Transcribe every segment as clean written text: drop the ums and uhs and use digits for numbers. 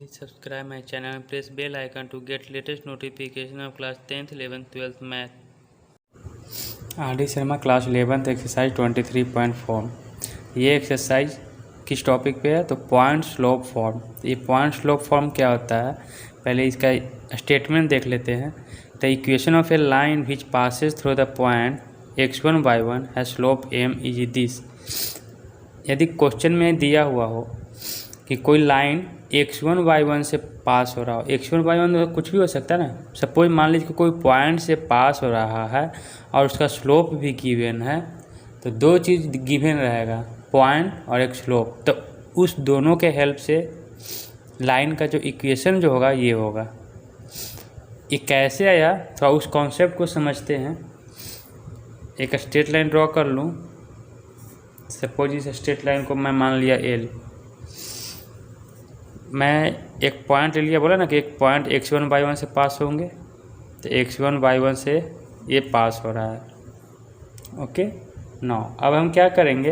Subscribe my channel and press bell icon to get latest notification of class 10th, 11th, 12th math. RD. Sharma class 11th exercise 23.4। ये exercise किस topic पे है? तो point slope form. ये point slope form क्या होता है, पहले इसका स्टेटमेंट देख लेते हैं। The equation of A line which passes through the point x1 y1 has slope m is this. यदि क्वेश्चन में दिया हुआ हो कि कोई लाइन x1 y1 से पास हो रहा हो, x1 y1 तो कुछ भी हो सकता है ना। सपोज मान लीजिए कि कोई पॉइंट से पास हो रहा है और उसका स्लोप भी गिवन है, तो दो चीज़ गिवन रहेगा, पॉइंट और एक स्लोप। तो उस दोनों के हेल्प से लाइन का जो इक्वेशन जो होगा ये होगा। ये कैसे आया, थोड़ा उस कॉन्सेप्ट को समझते हैं। एक स्ट्रेट लाइन ड्रॉ कर लूँ। सपोज इस स्ट्रेट लाइन को मैं मान लिया L। मैं एक पॉइंट ले लिया, बोला ना कि एक पॉइंट x1 y1 से पास होंगे, तो x1 y1 से ये पास हो रहा है। ओके नो, अब हम क्या करेंगे,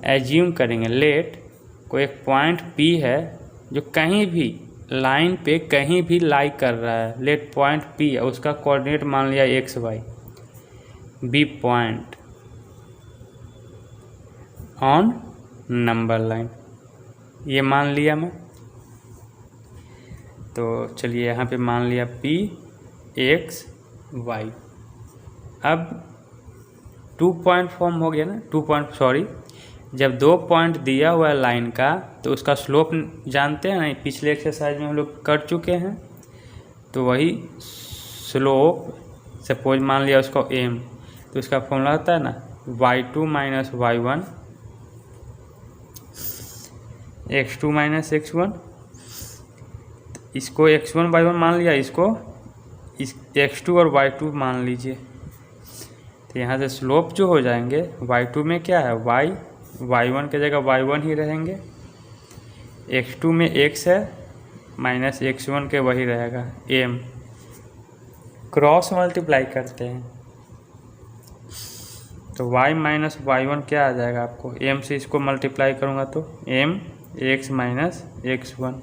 एज्यूम करेंगे लेट कोई एक पॉइंट P है जो कहीं भी लाइन पे कहीं भी लाई कर रहा है। लेट पॉइंट P है, उसका कोऑर्डिनेट मान लिया x y। Be point on number line, ये मान लिया मैं। तो चलिए यहाँ पे मान लिया P x y। अब 2 पॉइंट फॉर्म हो गया ना, 2 पॉइंट सॉरी, जब 2 पॉइंट दिया हुआ है लाइन का तो उसका स्लोप जानते हैं ना, पिछले एक्सरसाइज में हम लोग कर चुके हैं। तो वही स्लोप सपोज मान लिया उसको m, तो उसका फॉर्मूला होता है ना y2 minus y1 x2 minus x1। इसको x1 y1 मान लिया, इसको इस x2 और y2 मान लीजिए। तो यहाँ से स्लोप जो हो जाएंगे y2 में क्या है y, y1 की जगह y1 ही रहेंगे, x2 में x है माइनस x1 के वही रहेगा m। क्रॉस मल्टीप्लाई करते हैं तो y माइनस y1 क्या आ जाएगा आपको, m से इसको मल्टीप्लाई करूँगा तो m x माइनस x1।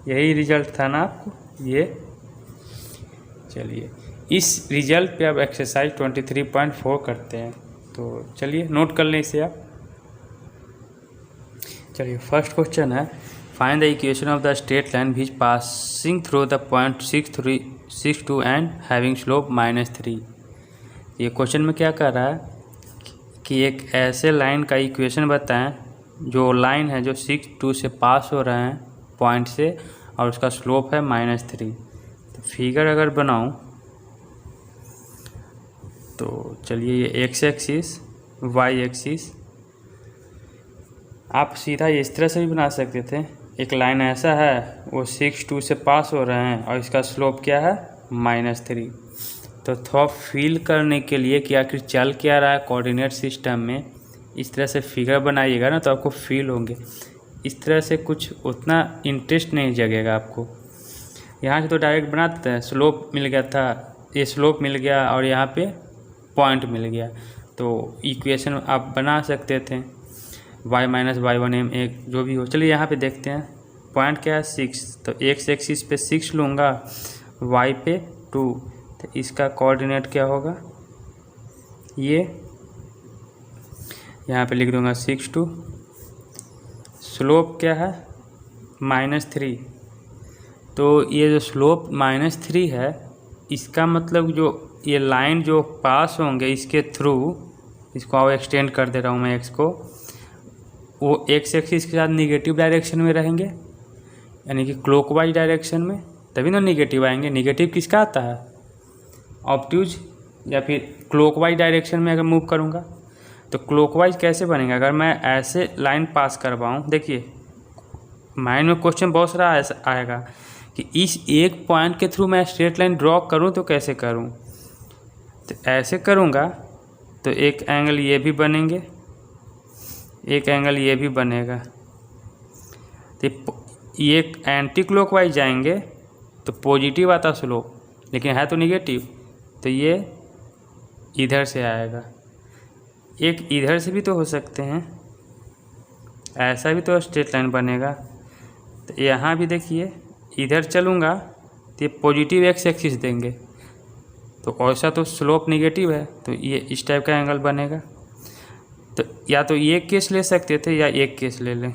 यही रिजल्ट था ना आपको ये। चलिए इस रिजल्ट पे अब एक्सरसाइज 23.4 करते हैं। तो चलिए नोट कर लें इसे आप। चलिए फर्स्ट क्वेश्चन है, find the equation of the straight line which passing through the point 6 2 and having slope -3। ये क्वेश्चन में क्या कर रहा है कि एक ऐसे लाइन का इक्वेशन बताएं जो लाइन है जो 6 2 से पास हो रहे हैं पॉइंट से और उसका स्लोप है -3। तो फिगर अगर बनाऊं तो चलिए ये x एक्सिस y एक्सिस, आप सीधा इस तरह से भी बना सकते थे। एक लाइन ऐसा है वो 6 2 से पास हो रहे हैं और इसका स्लोप क्या है -3। तो थोड़ा फील करने के लिए कि आखिर चल क्या रहा है कोऑर्डिनेट सिस्टम में, इस तरह से फिगर बनाइएगा ना तो आपको फील होंगे। इस तरह से कुछ उतना इंटरेस्ट नहीं जगेगा आपको। यहाँ से तो डायरेक्ट बना देते हैं, स्लोप मिल गया था, ये स्लोप मिल गया और यहाँ पे पॉइंट मिल गया, तो इक्वेशन आप बना सकते थे y माइनस y1 m एक जो भी हो। चलिए यहाँ पे देखते हैं पॉइंट क्या है 6, तो x एक्सिस पे 6 लूँगा, y पे 2, तो इसका कोऑर्डिनेट क्या होगा, ये यहाँ पे लिख दूँगा 6 2। स्लोप क्या है -3, तो ये जो स्लोप -3 है इसका मतलब जो ये लाइन जो पास होंगे इसके थ्रू, इसको और एक्सटेंड कर दे रहा हूँ मैं x को, वो x एक्सिस के साथ निगेटिव डायरेक्शन में रहेंगे, यानी कि क्लॉकवाइज डायरेक्शन में, तभी ना निगेटिव आएंगे। निगेटिव किसका आता है, ऑब्ट्यूज या फिर क्लॉकवाइज डायरेक्शन में अगर मूव करूँगा तो क्लॉकवाइज कैसे बनेगा, अगर मैं ऐसे लाइन पास करवाऊँ। देखिए माइंड में क्वेश्चन बहुत सारा आएगा कि इस एक पॉइंट के थ्रू मैं स्ट्रेट लाइन ड्रॉ करूँ तो कैसे करूँ। तो ऐसे करूँगा तो एक एंगल ये भी बनेंगे, एक एंगल ये भी बनेगा। तो ये एंटी क्लॉकवाइज जाएंगे तो पॉजिटिव आता स्लोप, लेकिन है तो निगेटिव, तो ये इधर से आएगा। एक इधर से भी तो हो सकते हैं, ऐसा भी तो स्ट्रेट लाइन बनेगा। तो यहाँ भी देखिए इधर चलूँगा तो ये पॉजिटिव एक्स एक्सिस देंगे, तो ऐसा तो स्लोप निगेटिव है, तो ये इस टाइप का एंगल बनेगा। तो या तो ये केस ले सकते थे या एक केस ले लें,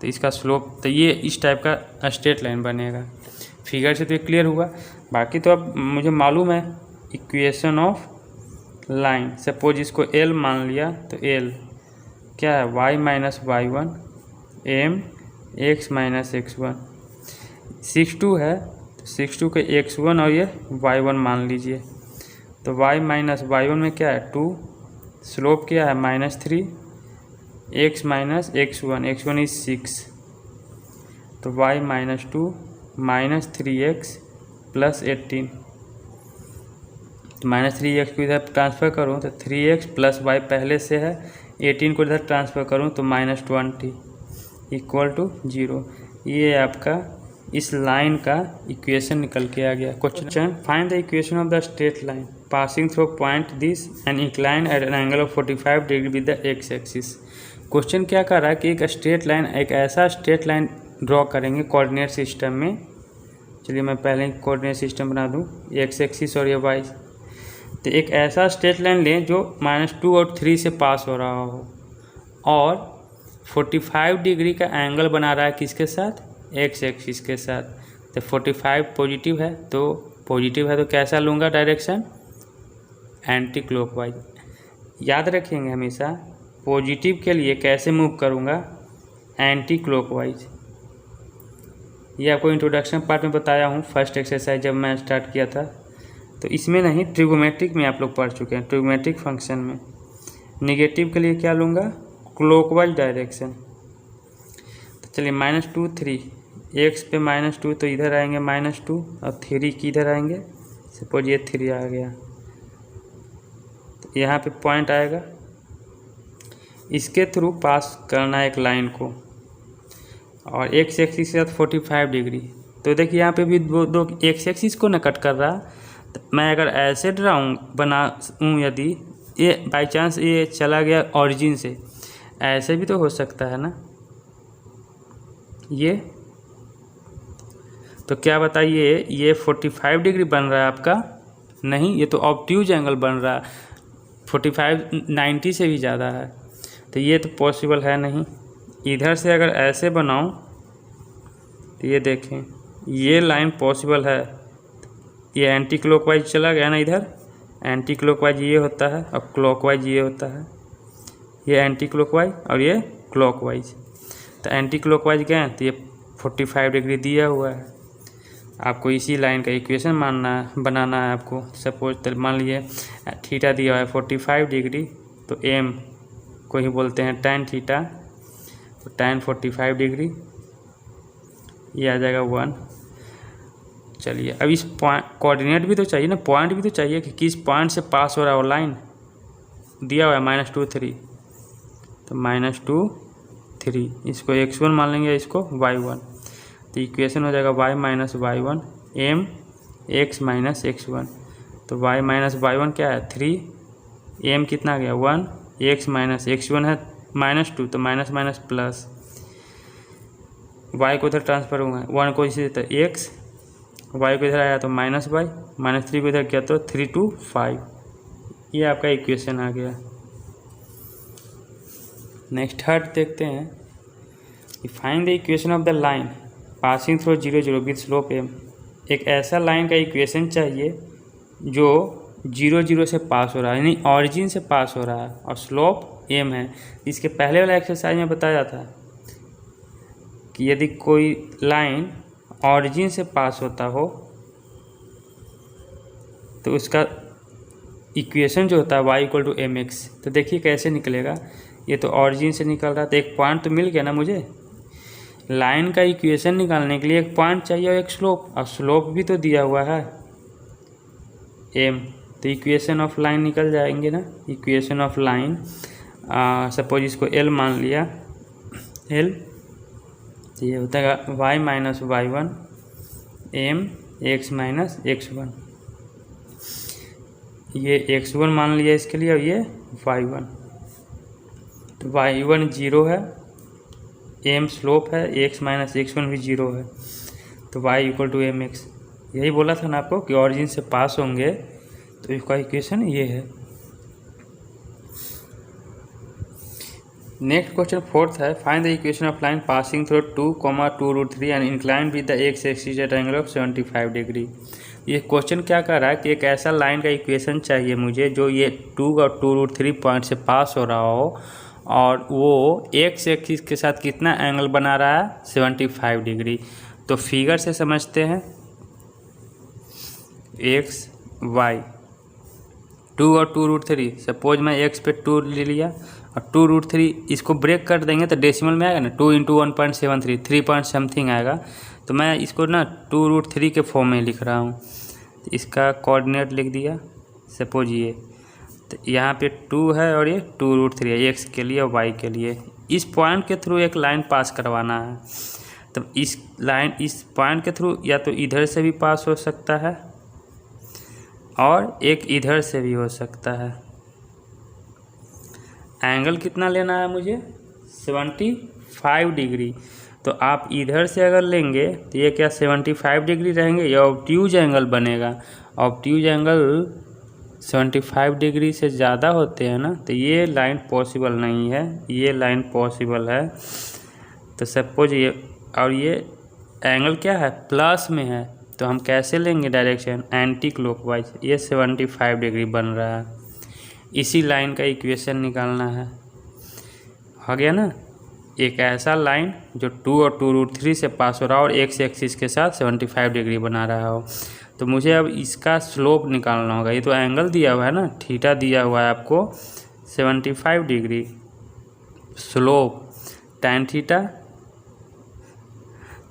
तो इसका स्लोप तो ये इस टाइप का स्ट्रेट लाइन बनेगा। फिगर से तो ये क्लियर हुआ। बाकी तो अब मुझे मालूम है इक्वेशन ऑफ लाइन, सपोज इसको एल मान लिया, तो एल क्या है y minus Y one M X minus X one. 6-2 है तो 6-2 के x1 और ये y1 मान लीजिए, तो y माइनस वाई वन में क्या है 2, स्लोप क्या है -3, x minus x1, x1 is 6, तो y minus 2 minus 3x plus 18, तो -3x को इधर ट्रांसफ़र करूँ तो 3x प्लस y पहले से है, 18 को इधर ट्रांसफ़र करूँ तो -20 इक्वल टू 0। ये आपका इस लाइन का इक्वेशन निकल के आ गया। Question find the equation of the straight line passing through point this and incline at an angle of 45 degree with the X axis. Question क्या कर रहा है कि एक स्ट्रेट लाइन, एक ऐसा स्ट्रेट लाइन ड्रॉ करेंगे कोऑर्डिनेट सिस्टम में। चलिए मैं पहले कोऑर्डिनेट सिस्टम बना दूँ, एक्स एक्सिस और ये वाई। तो एक ऐसा स्ट्रेट लाइन लें जो -2 और 3 से पास हो रहा हो और 45 डिग्री का एंगल बना रहा है किसके साथ, एक्स एक्सिस के साथ। तो 45 पॉजिटिव है, तो कैसा लूँगा डायरेक्शन, एंटी क्लॉकवाइज। याद रखेंगे हमेशा पॉजिटिव के लिए कैसे मूव करूँगा, एंटी क्लॉकवाइज। ये आपको इंट्रोडक्शन पार्ट में बताया हूँ, फर्स्ट एक्सरसाइज जब मैं स्टार्ट किया था। तो इसमें नहीं, ट्रिगोमेट्रिक में आप लोग पढ़ चुके हैं, ट्रिगोमेट्रिक फंक्शन में। निगेटिव के लिए क्या लूँगा, क्लॉकवाइज डायरेक्शन। तो चलिए -2 3, एक्स पे -2 तो इधर आएंगे -2 और 3 किधर आएंगे, सपोज ये 3 आ गया, तो यहाँ पे पॉइंट आएगा, इसके थ्रू पास करना है एक लाइन को और एक्स एक्सिस के साथ 45 डिग्री। तो देखिए यहाँ पे भी दो एक्स एक्सिस को न कट कर रहा। तो मैं अगर ऐसे बनाऊँ, यदि ये बाई चांस ये चला गया ऑरिजिन से, ऐसे भी तो हो सकता है ना ये। तो क्या बताइए, ये 45 डिग्री बन रहा है आपका, नहीं ये तो ऑब्ट्यूज एंगल बन रहा है, 45 90 से भी ज़्यादा है, तो ये तो पॉसिबल है नहीं। इधर से अगर ऐसे बनाऊं तो ये देखें, ये लाइन पॉसिबल है, ये एंटी क्लॉकवाइज चला गया ना, इधर एंटी क्लॉकवाइज ये होता है और क्लॉकवाइज ये होता है, ये एंटी क्लॉकवाइज और ये क्लॉकवाइज। तो एंटी क्लॉकवाइज क्या है, तो ये 45 डिग्री दिया हुआ है। आपको इसी लाइन का इक्वेशन बनाना है आपको। सपोज तो मान लीजिए थीटा दिया हुआ है 45 डिग्री, तो एम को ही बोलते हैं tan थीटा, तो tan 45 डिग्री ये आ जाएगा 1। चलिए अब इस पॉइंट कोऑर्डिनेट भी तो चाहिए ना, पॉइंट भी तो चाहिए कि किस पॉइंट से पास हो रहा है वो लाइन। दिया हुआ है -2 3, तो -2 3, इसको x1 मान लेंगे, इसको y1, तो इक्वेशन हो जाएगा y minus Y one M X minus x1। तो y माइनस वाई वन क्या है 3, m कितना आ गया 1, x माइनस x1 है -2, तो माइनस माइनस प्लस, y को इधर ट्रांसफर होगा, 1 को इसी तो x, y को इधर आया तो -y, -3 को इधर किया तो 3 2 5। ये आपका इक्वेशन आ गया। नेक्स्ट थर्ड देखते हैं, find the equation of the line passing through 0 0 with slope m। एक ऐसा लाइन का इक्वेशन चाहिए जो 0 0 से पास हो रहा है, यानी ऑरिजिन से पास हो रहा है और स्लोप m है। इसके पहले वाला एक्सरसाइज में बताया था कि यदि कोई लाइन ऑरिजिन से पास होता हो तो उसका इक्वेशन जो होता है y इक्वल टू mx। तो देखिए कैसे निकलेगा, ये तो ऑरिजिन से निकल रहा है, तो एक पॉइंट तो मिल गया ना मुझे। लाइन का इक्वेशन निकालने के लिए एक पॉइंट चाहिए और एक स्लोप, और स्लोप भी तो दिया हुआ है m, तो इक्वेशन ऑफ लाइन निकल जाएंगे ना। इक्वेशन ऑफ लाइन सपोज इसको l मान लिया, l, तो ये होता है y minus Y one M X minus x1, ये x1 मान लिया इसके लिए और ये y1। तो y1 0 है, एम स्लोप है, एक्स माइनस x1 भी 0 है, तो y equal to M X. यही बोला था ना आपको कि ऑरिजिन से पास होंगे, तो इसका इक्वेशन ये है। नेक्स्ट क्वेश्चन फोर्थ है, find the equation of line passing through 2,2√3 and incline with the X axis at angle of 75 degree. ये क्वेश्चन क्या कर रहा है कि एक ऐसा लाइन का इक्वेशन चाहिए मुझे जो ये 2 और 2√3 पॉइंट से पास हो रहा हो और वो एक्स एक्सिस के साथ कितना एंगल बना रहा है, 75 डिग्री। तो फिगर से समझते हैं, एक्स वाई 2 और 2√3, सपोज मैं एक्स पे 2 ले लिया और 2√3 इसको ब्रेक कर देंगे तो डेसिमल में आएगा ना, 2 इंटू 1.73 3 पॉइंट समथिंग आएगा। तो मैं इसको ना 2√3 के फॉर्म में लिख रहा हूँ। तो इसका कोऑर्डिनेट लिख दिया, सपोज ये, तो यहाँ पे 2 है और ये 2√3 है, एक्स के लिए और वाई के लिए। इस पॉइंट के थ्रू एक लाइन पास करवाना है। तो इस पॉइंट के थ्रू या तो इधर से भी पास हो सकता है और एक इधर से भी हो सकता है। एंगल कितना लेना है मुझे, 75 डिग्री। तो आप इधर से अगर लेंगे तो ये क्या 75 डिग्री रहेंगे, या ऑब्ट्यूज एंगल बनेगा। ऑब्ट्यूज एंगल 75 डिग्री से ज़्यादा होते हैं ना, तो ये लाइन पॉसिबल नहीं है, ये लाइन पॉसिबल है। तो सपोज ये, और ये एंगल क्या है, प्लस में है, तो हम कैसे लेंगे डायरेक्शन, एंटी क्लॉकवाइज। ये 75 डिग्री बन रहा है। इसी लाइन का इक्वेशन निकालना है। हो गया ना, एक ऐसा लाइन जो 2 और 2√3 से पास हो रहा हो और एक्स एक्सिस के साथ 75 डिग्री बना रहा हो। तो मुझे अब इसका स्लोप निकालना होगा। ये तो एंगल दिया हुआ है ना, थीटा दिया हुआ है आपको 75 डिग्री। स्लोप tan थीटा,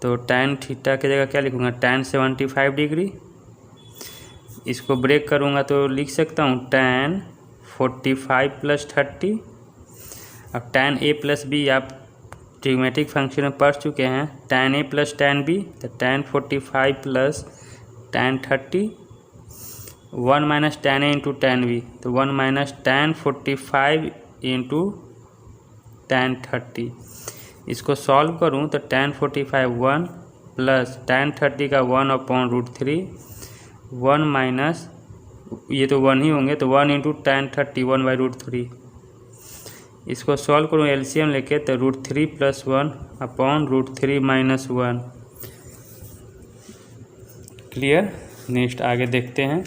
तो tan थीटा की जगह क्या लिखूँगा, tan 75 डिग्री। इसको ब्रेक करूँगा तो लिख सकता हूँ tan 45 + 30। अब tan a + b आप ट्रिग्मेटिक फंक्शन में पढ़ चुके हैं, tan a + tan b, तो tan 45 + tan 30, 1 - tan a × tan b, तो 1 - tan 45 × tan 30। इसको सॉल्व करूं तो tan 45 1 + tan 30 का 1/√3, 1 माइनस, ये तो 1 ही होंगे, तो 1 × tan 30 1/√3। इसको सॉल्व करूँ एलसीएम लेके, तो √3 + 1/√3 - 1। क्लियर। नेक्स्ट आगे देखते हैं।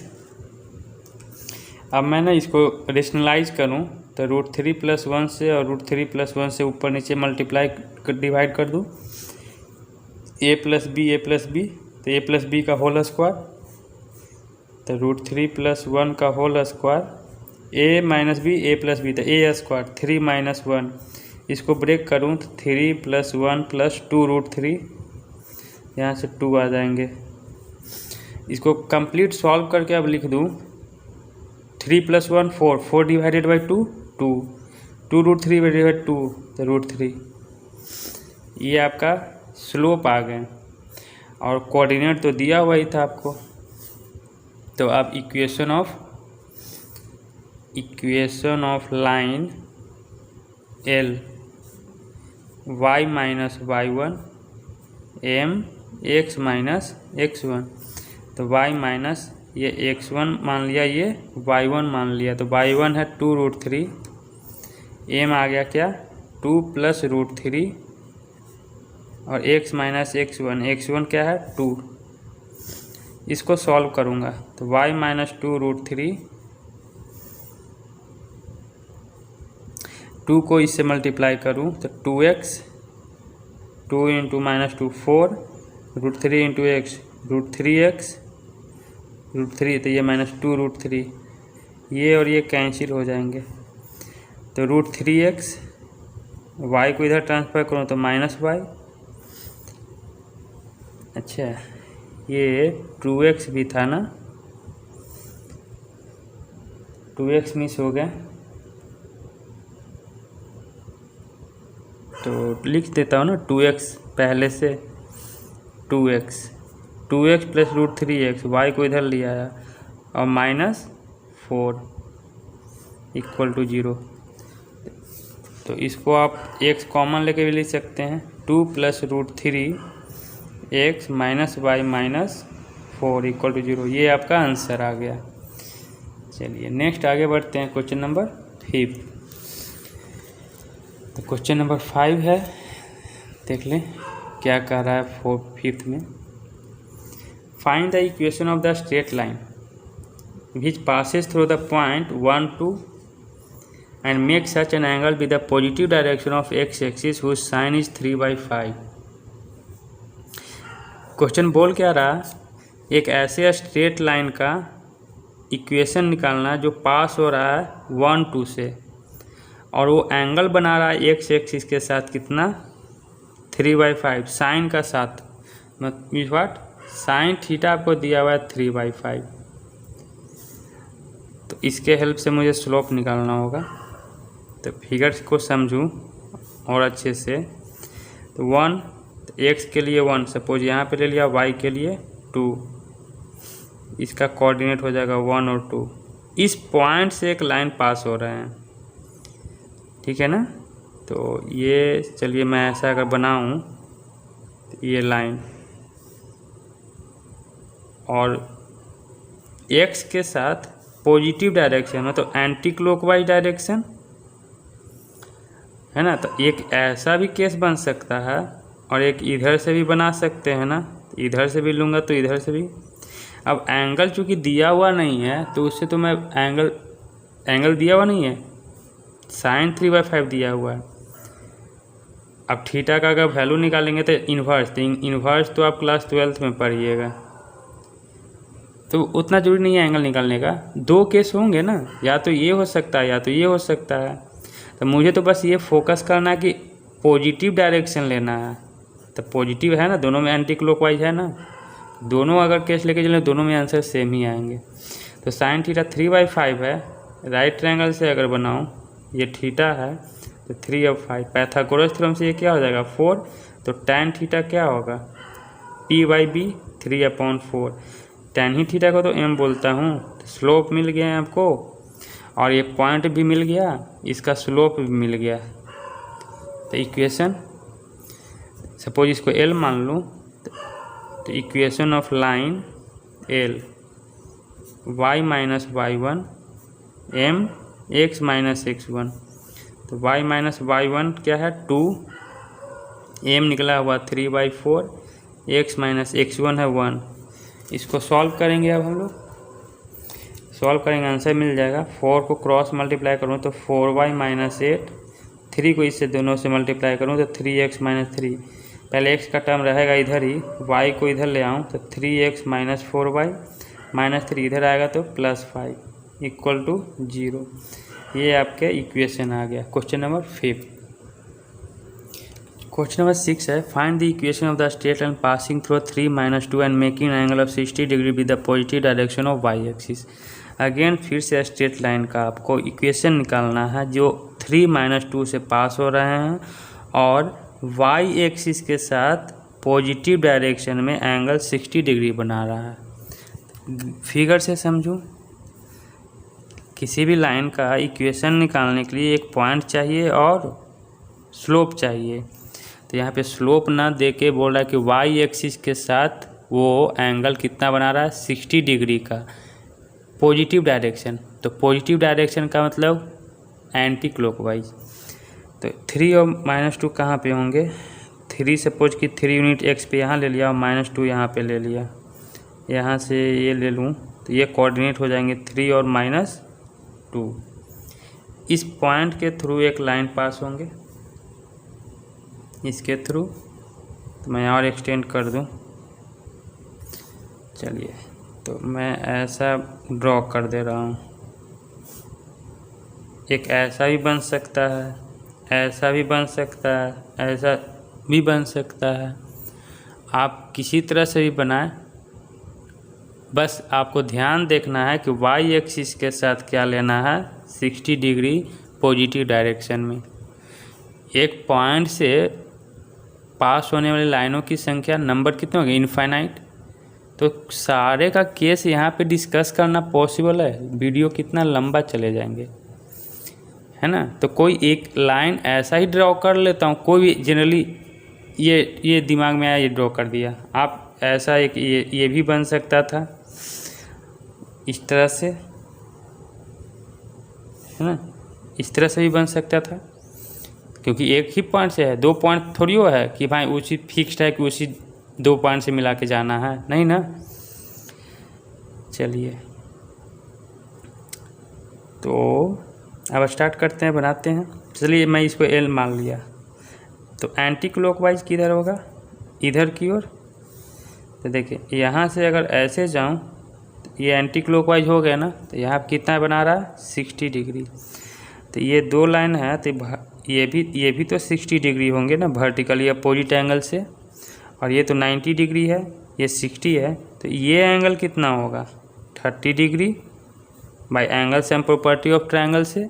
अब मैं ना इसको रेशनलाइज करूँ तो √3 + 1 से और √3 + 1 से ऊपर नीचे मल्टीप्लाई डिवाइड कर दूँ, a + b, तो a + b का होल स्क्वायर, तो √3 + 1 का whole square, a - b, a + b, तो a स्क्वायर 3 - 1। इसको ब्रेक करूँ तो 3 + 1 + 2√3, यहाँ से 2 आ जाएंगे। इसको कंप्लीट सॉल्व करके अब लिख दूँ 3 + 1 4, 4 डिवाइडेड बाई 2 2, 2√3 / 2, तो √3। ये आपका स्लोप आ गए और कोऑर्डिनेट तो दिया हुआ ही था आपको। तो अब equation of line L y - y1 m x - x1, तो y माइनस ये x1 मान लिया, ये y1 मान लिया, तो y1 है 2√3, m आ गया क्या 2 + √3 और x - x1 क्या है 2। इसको सॉल्व करूँगा तो y - 2√3, 2 को इससे मल्टीप्लाई करूँ तो 2x, 2 × -2 4, √3 × x √3x, √3, तो ये -2√3, ये और ये कैंसिल हो जाएंगे, तो √3x, y को इधर ट्रांसफर करूँ तो -y। अच्छा, ये 2x भी था ना, 2x मिस हो गया, तो लिख देता हूँ ना 2x पहले से, 2x + √3x, y को इधर लिया है और -4 = 0। तो इसको आप x कॉमन लेके भी लिख सकते हैं, 2 + √3 x - y - 4 = 0। ये आपका आंसर आ गया। चलिए नेक्स्ट आगे बढ़ते हैं, क्वेश्चन नंबर 5। तो क्वेश्चन नंबर 5 है, देख लें क्या कह रहा है 5th में। Find the equation of the straight line which passes through the point 1, 2 and makes such an angle with the positive direction of x-axis whose sin is 3/5। Question बोल क्या रहा, एक ऐसे स्ट्रेट लाइन का इक्वेशन निकालना जो पास हो रहा है 1, 2 से, और वो एंगल बना रहा है एक्स एक्सिस के साथ कितना, 3/5 साइन का साथ, मतलब व्हाट, साइन थीटा आपको दिया हुआ है 3/5। तो इसके हेल्प से मुझे स्लोप निकालना होगा। तो फिगर्स को समझूं और अच्छे से। तो 1 एक्स के लिए 1 सपोज यहाँ पे ले लिया, वाई के लिए 2, इसका कोऑर्डिनेट हो जाएगा 1 और 2। इस पॉइंट से एक लाइन पास हो रहे हैं, ठीक है ना। तो ये चलिए मैं ऐसा अगर बनाऊं, तो ये लाइन और एक्स के साथ पॉजिटिव डायरेक्शन में, तो एंटी क्लॉकवाइज डायरेक्शन है ना। तो एक ऐसा भी केस बन सकता है और एक इधर से भी बना सकते हैं ना, इधर से भी लूँगा तो इधर से भी। अब एंगल चूँकि दिया हुआ नहीं है तो उससे तो मैं एंगल दिया हुआ नहीं है, साइन 3/5 दिया हुआ है। अब थीटा का अगर वैल्यू निकालेंगे तो इन्वर्स तो आप क्लास 12th में पढ़िएगा, तो उतना जरूरी नहीं है एंगल निकालने का। 2 केस होंगे ना, या तो ये हो सकता है या तो ये हो सकता है। तो मुझे तो बस ये फोकस करना है कि पॉजिटिव डायरेक्शन लेना है। तो पॉजिटिव है ना, दोनों में एंटी क्लॉकवाइज है ना, दोनों अगर केस लेके चलें दोनों में आंसर सेम ही आएंगे। तो साइन थीटा 3/5 है, राइट ट्रायंगल से अगर बनाऊँ, ये थीटा है तो 3 और 5, पाइथागोरस थ्योरम से ये क्या हो जाएगा 4। तो tan थीटा क्या होगा, P/B 3/4। tan ही थीटा को तो m बोलता हूँ। तो स्लोप मिल गया है आपको, और ये पॉइंट भी मिल गया, इसका स्लोप भी मिल गया। तो इक्वेशन सपोज इसको L मान लूँ, तो equation of line L y - y1 m x - x1। तो y - y1 क्या है 2, m निकला हुआ 3/4, x - x1 है 1। इसको सॉल्व करेंगे। अब हम लोग सॉल्व करेंगे, आंसर मिल जाएगा। 4 को क्रॉस मल्टीप्लाई करूँ तो 4y - 8, 3 को इससे दोनों से मल्टीप्लाई करूँ तो 3x - 3। पहले x का टर्म रहेगा इधर ही, y को इधर ले आऊँ तो 3x - 4y -3 इधर आएगा तो +5 = 0। ये आपके इक्वेशन आ गया। Question number 5। क्वेश्चन नंबर 6 है, find the equation of the straight line passing through 3 - 2 and making angle of 60 degree with the positive direction of Y axis. Again फिर से स्ट्रेट लाइन का आपको इक्वेशन निकालना है जो 3 - 2 से पास हो रहे हैं और वाई एक्सिस के साथ पॉजिटिव डायरेक्शन में एंगल 60 डिग्री बना रहा है। फिगर से समझूं, किसी भी लाइन का इक्वेशन निकालने के लिए एक पॉइंट चाहिए और स्लोप चाहिए। तो यहाँ पे स्लोप ना दे के बोल रहा है कि वाई एक्सिस के साथ वो एंगल कितना बना रहा है 60 डिग्री का पॉजिटिव डायरेक्शन। तो पॉजिटिव डायरेक्शन का मतलब एंटी क्लॉकवाइज। तो 3 और -2 कहाँ पे होंगे, 3 सपोज कि 3 यूनिट एक्स पे यहाँ ले लिया और -2 यहाँ पे ले लिया, यहाँ से ये ले लूँ तो ये कोऑर्डिनेट हो जाएंगे 3 और -2। इस पॉइंट के थ्रू एक लाइन पास होंगे, इसके थ्रू। तो मैं और एक्सटेंड कर दूँ, चलिए तो मैं ऐसा ड्रॉ कर दे रहा हूँ। एक ऐसा भी बन सकता है, ऐसा भी बन सकता है, ऐसा भी बन सकता है। आप किसी तरह से भी बनाएं, बस आपको ध्यान देखना है कि वाई एक्सिस के साथ क्या लेना है 60 डिग्री पॉजिटिव डायरेक्शन में। एक पॉइंट से पास होने वाली लाइनों की संख्या नंबर कितने होंगे, इनफाइनाइट। तो सारे का केस यहाँ पे डिस्कस करना पॉसिबल है, वीडियो कितना लंबा चले जाएंगे, है ना। तो कोई एक लाइन ऐसा ही ड्रॉ कर लेता हूँ, कोई भी जनरली ये दिमाग में आया, ये ड्रॉ कर दिया। आप ऐसा एक ये भी बन सकता था इस तरह से, है ना, इस तरह से भी बन सकता था, क्योंकि एक ही पॉइंट से है, 2 पॉइंट थोड़ी वो है कि भाई उसी फिक्स्ड है कि उसी 2 पॉइंट से मिला के जाना है, नहीं ना। चलिए तो अब स्टार्ट करते हैं, बनाते हैं। चलिए मैं इसको एल मान लिया, तो एंटी क्लॉकवाइज किधर होगा, इधर की ओर। तो देखिए यहाँ से अगर ऐसे जाऊँ तो ये एंटी क्लॉकवाइज हो गया ना, तो यहाँ कितना बना रहा है 60 डिग्री। तो ये 2 लाइन है, तो ये भी तो 60 डिग्री होंगे ना वर्टिकली अपोजिट एंगल से, और ये तो 90 डिग्री है, ये 60 है, तो ये एंगल कितना होगा 30 degree by angle sum property of triangle से।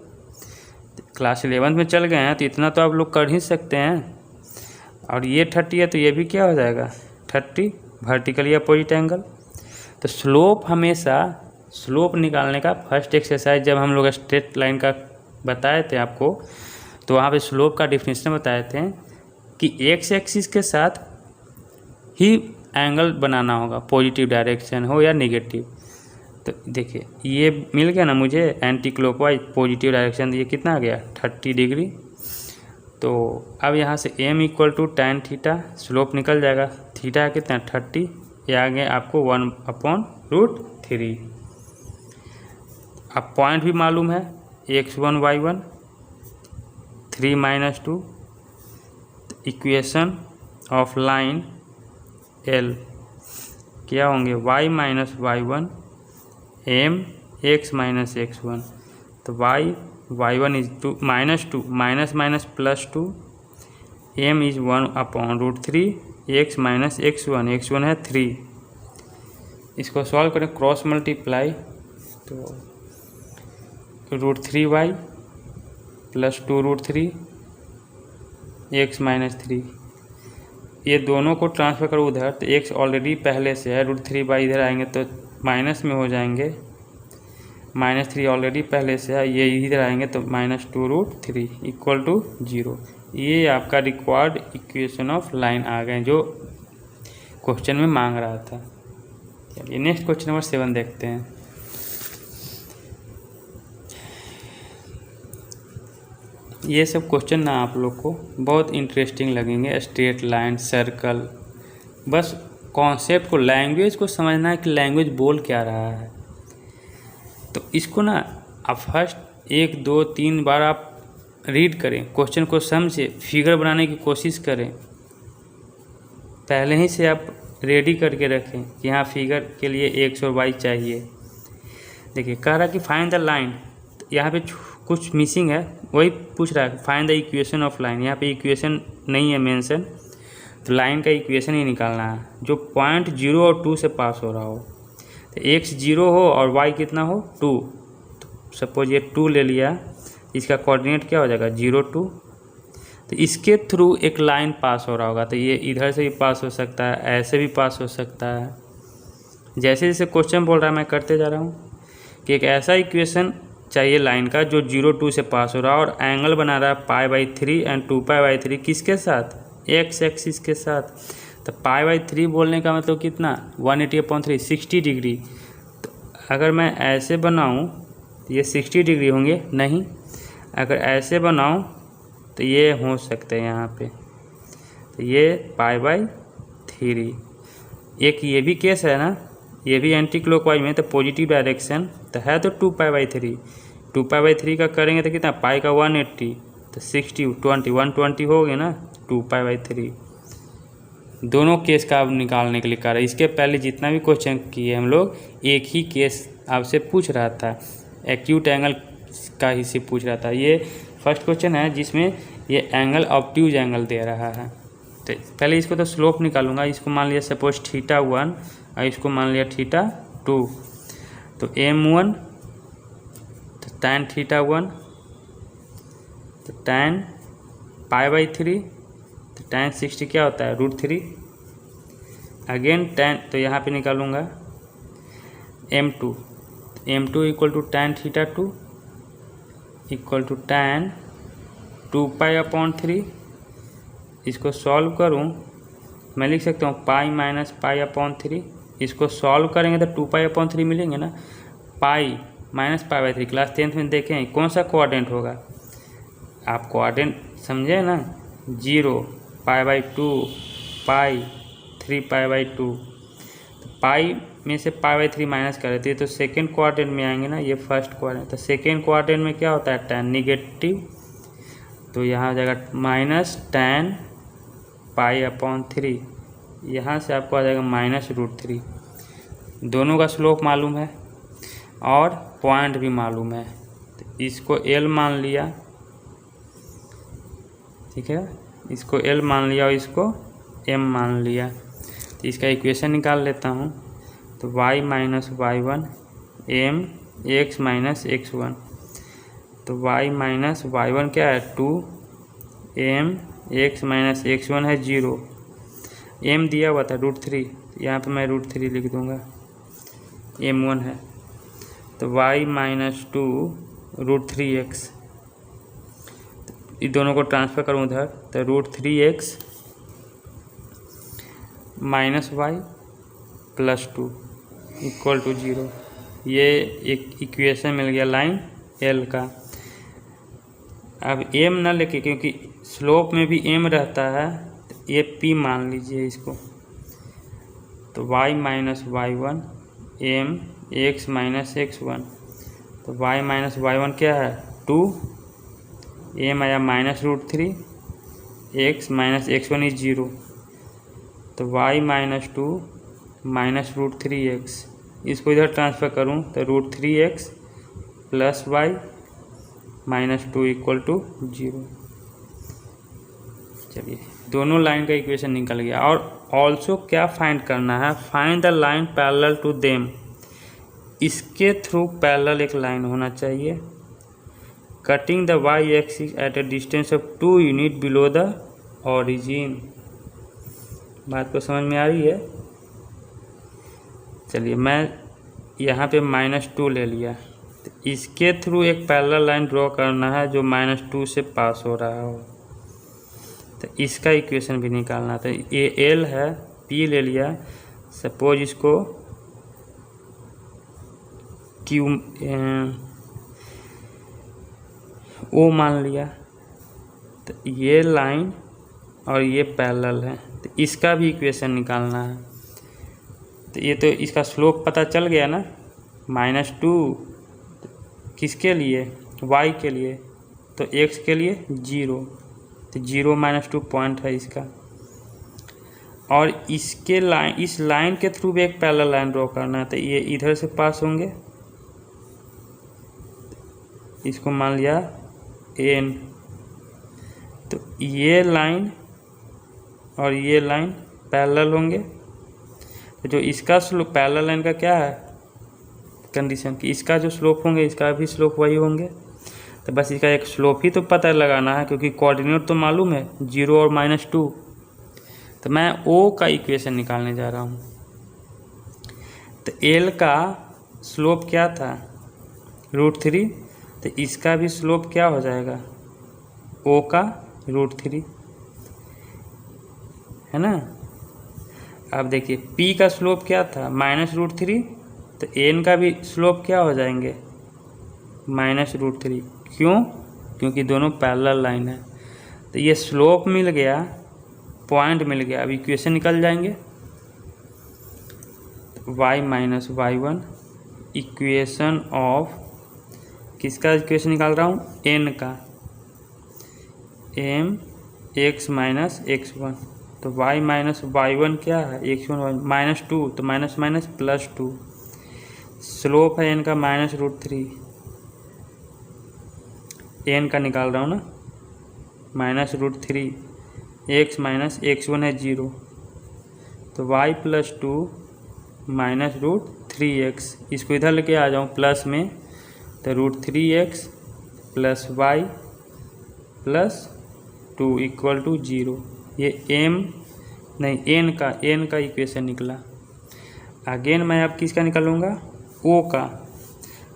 क्लास 11 में चल गए हैं तो इतना तो आप लोग कर ही सकते हैं। और ये 30 है तो ये भी क्या हो जाएगा 30 वर्टिकली अपोजिट एंगल। तो स्लोप हमेशा, स्लोप निकालने का फर्स्ट एक्सरसाइज जब हम लोग स्ट्रेट लाइन का बताए थे आपको, तो वहाँ पे स्लोप का डिफिनेशन बताए थे कि एक्स एक्सिस के साथ ही एंगल बनाना होगा, पॉजिटिव डायरेक्शन हो या नेगेटिव। तो देखिए ये मिल गया ना मुझे एंटी क्लॉकवाइज पॉजिटिव डायरेक्शन, ये कितना आ गया 30 डिग्री। तो अब यहाँ से m equal to tan theta, slope निकल जाएगा, थीटा कितना 30, ये आ गया आपको 1/√3। अब पॉइंट भी मालूम है x1 y1 3 - 2, equation of line L क्या होंगे y - y1 m x - x1। तो y1 is -2 minus +2, m is 1/√3, x - x1 है 3। इसको सॉल्व करें, क्रॉस मल्टीप्लाई, तो √3y + 2√3 x - 3, ये दोनों को ट्रांसफ़र करो उधर, तो x ऑलरेडी पहले से है, √3y इधर आएंगे तो माइनस में हो जाएंगे, -3 ऑलरेडी पहले से है, ये इधर आएंगे तो -2√3 इक्वल टू 0। ये आपका रिक्वायर्ड इक्वेशन ऑफ लाइन आ गए जो क्वेश्चन में मांग रहा था। चलिए नेक्स्ट क्वेश्चन नंबर 7 देखते हैं। ये सब क्वेश्चन ना आप लोग को बहुत इंटरेस्टिंग लगेंगे, स्ट्रेट लाइन, सर्कल, बस कॉन्सेप्ट को, लैंग्वेज को समझना है कि लैंग्वेज बोल क्या रहा है। तो इसको ना आप फर्स्ट 1 2 3 बार आप रीड करें, क्वेश्चन को समझे, फिगर बनाने की कोशिश करें, पहले ही से आप रेडी करके रखें कि यहाँ फिगर के लिए x और y चाहिए। देखिए कह रहा कि फाइंड द लाइन, यहाँ पे कुछ मिसिंग है, वही पूछ रहा है find the equation of line. यहाँ पे इक्वेशन नहीं है मेंशन, तो लाइन का इक्वेशन ही निकालना है जो पॉइंट 0 और 2 से पास हो रहा हो। तो x 0 हो और y कितना हो 2, तो सपोज ये 2 ले लिया, इसका कोऑर्डिनेट क्या हो जाएगा 0 2, तो इसके थ्रू एक लाइन पास हो रहा होगा। तो ये इधर से भी पास हो सकता है, ऐसे भी पास हो सकता है। जैसे जैसे क्वेश्चन बोल रहा है मैं करते जा रहा हूँ कि एक ऐसा इक्वेशन चाहिए लाइन का जो 0 2 से पास हो रहा है और एंगल बना रहा है π/3 एंड 2π/3 किसके साथ, x एक्सिस के साथ। तो π/3 बोलने का मतलब कितना 180/3 60 डिग्री। तो अगर मैं ऐसे बनाऊं तो ये 60 डिग्री होंगे, नहीं, अगर ऐसे बनाऊं तो ये हो सकते हैं यहाँ पे, तो ये π/3। एक ये भी केस है ना, ये भी एंटी क्लॉकवाइज में, तो पॉजिटिव डायरेक्शन तो है, तो 2π/3, 2π/3 का करेंगे तो कितना पाई का 180, तो 60 20 120 हो गए ना 2π/3। दोनों केस का अब निकालने के लिए कर रहा है। इसके पहले जितना भी क्वेश्चन किए हम लोग, एक ही केस आपसे पूछ रहा था, एक्यूट एंगल का ही से पूछ रहा था। ये फर्स्ट क्वेश्चन है जिसमें ये एंगल ऑब्ट्यूज एंगल दे रहा है। तो पहले इसको तो स्लोप निकालूंगा, इसको मान लिया सपोज θ1 और इसको मान लिया θ2, तो m1 तो tan θ1 तो tan π/3, तो tan 60 क्या होता है √3, अगेन tan, तो यहाँ पे निकालूंगा m2, m2 equal to tan θ2 equal to tan 2π/3 इसको सॉल्व करूँ, मैं लिख सकता हूँ पाई माइनस पाई अपॉन 3। इसको सॉल्व करेंगे तो 2π/3 मिलेंगे ना। पाई माइनस पाई/3 क्लास 10th में देखें कौन सा कोऑर्डिनेट होगा। आप कोऑर्डिनेट समझे ना, 0 π/2 पाई 3π/2। तो पाई में से π/3 माइनस कर देते तो सेकेंड क्वाड्रेंट में आएंगे ना, ये फर्स्ट क्वाड्रेंट। तो सेकेंड क्वाड्रेंट में क्या होता है, tan निगेटिव, तो यहाँ हो जाएगा माइनस tan π/3। यहाँ से आपको आ जाएगा -√3। दोनों का स्लोप मालूम है और पॉइंट भी मालूम है, तो इसको L मान लिया, ठीक है, इसको L मान लिया और इसको M मान लिया। तो इसका इक्वेशन निकाल लेता हूँ। तो y minus y1 m x minus x1। तो y माइनस y1 क्या है 2, m x माइनस x1 है 0, m दिया हुआ था √3, यहाँ पे मैं √3 लिख दूँगा, m1 है। तो y माइनस 2 √3x, इन दोनों को ट्रांसफ़र करूँ उधर, तो √3x minus y plus 2 equal to 0। ये एक इक्वेशन मिल गया लाइन L का। अब m ना लेके, क्योंकि स्लोप में भी m रहता है, तो ये p मान लीजिए इसको। तो y minus y1 m x minus x1। तो y माइनस y1 क्या है 2, m आया -√3, x माइनस x1 इज 0। तो y माइनस 2 माइनस √3x, इसको इधर ट्रांसफ़र करूँ तो √3x plus y minus 2 equal to 0। चलिए, दोनों लाइन का इक्वेशन निकल गया। और ऑल्सो क्या फाइंड करना है, find the line parallel to them. इसके थ्रू पैरेलल एक लाइन होना चाहिए, cutting the y axis at a distance of 2 unit below the origin. बात को समझ में आ रही है। चलिए, मैं यहाँ पे -2 ले लिया, तो इसके थ्रू एक पैरेलल लाइन ड्रॉ करना है जो -2 से पास हो रहा हो। तो इसका इक्वेशन भी निकालना था। ये L है, P ले लिया, सपोज इसको Q O मान लिया। तो ये लाइन और ये पैरेलल है, तो इसका भी इक्वेशन निकालना है। तो ये तो इसका स्लोप पता चल गया ना, -2 किसके लिए, y के लिए, तो x के लिए 0, तो 0 -2 पॉइंट है इसका। और इसके लाइन, इस लाइन के थ्रू भी एक पैरेलल लाइन ड्रॉ करना है, तो ये इधर से पास होंगे, इसको मान लिया n। तो ये लाइन और ये लाइन पैरेलल होंगे। तो जो इसका स्लोप, पैरेलल लाइन का क्या है कंडीशन कि इसका जो स्लोप होंगे इसका भी स्लोप वही होंगे। तो बस इसका एक स्लोप ही तो पता लगाना है, क्योंकि कोऑर्डिनेट तो मालूम है 0 और -2। तो मैं O का इक्वेशन निकालने जा रहा हूँ। तो L का स्लोप क्या था √3, तो इसका भी स्लोप क्या हो जाएगा O का √3, है ना। अब देखिए P का स्लोप क्या था -√3, तो N का भी स्लोप क्या हो जाएंगे -√3। क्यों, क्योंकि दोनों पैरेलल लाइन है। तो ये स्लोप मिल गया, पॉइंट मिल गया। अब इक्वेशन निकल जाएंगे। y minus y1 equation of, किसका इक्वेशन निकाल रहा हूँ n का, m x माइनस x1। तो y माइनस y1 क्या है x1 -2, तो माइनस माइनस प्लस 2। स्लोप है n का -√3, n का निकाल रहा हूँ ना, -√3, x माइनस x1 है 0, तो y प्लस 2 -√3x। इसको इधर लेके आ जाऊँ प्लस में, तो √3x plus y plus 2 equal to 0। ये n का इक्वेशन निकला। अगेन मैं अब किसका निकालूंगा O का।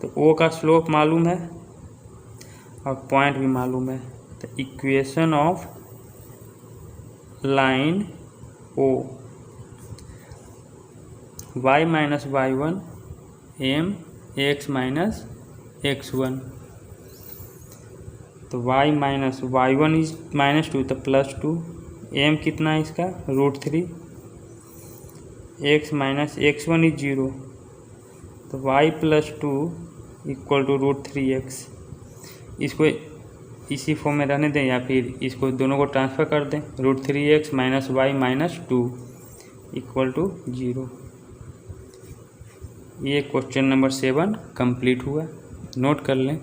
तो O का स्लोप मालूम है और पॉइंट भी मालूम है। तो इक्वेशन ऑफ लाइन ओ, y minus y1 m x minus x1, तो y माइनस y1 इज -2 तो +2, m कितना है इसका √3, x माइनस x1 इज 0, तो y +2 इक्वल टू √3x। इसको इसी फॉर्म में रहने दें या फिर इसको दोनों को ट्रांसफ़र कर दें, √3x minus y minus 2 equal to 0। ये क्वेश्चन नंबर 7 कंप्लीट हुआ, नोट कर लें।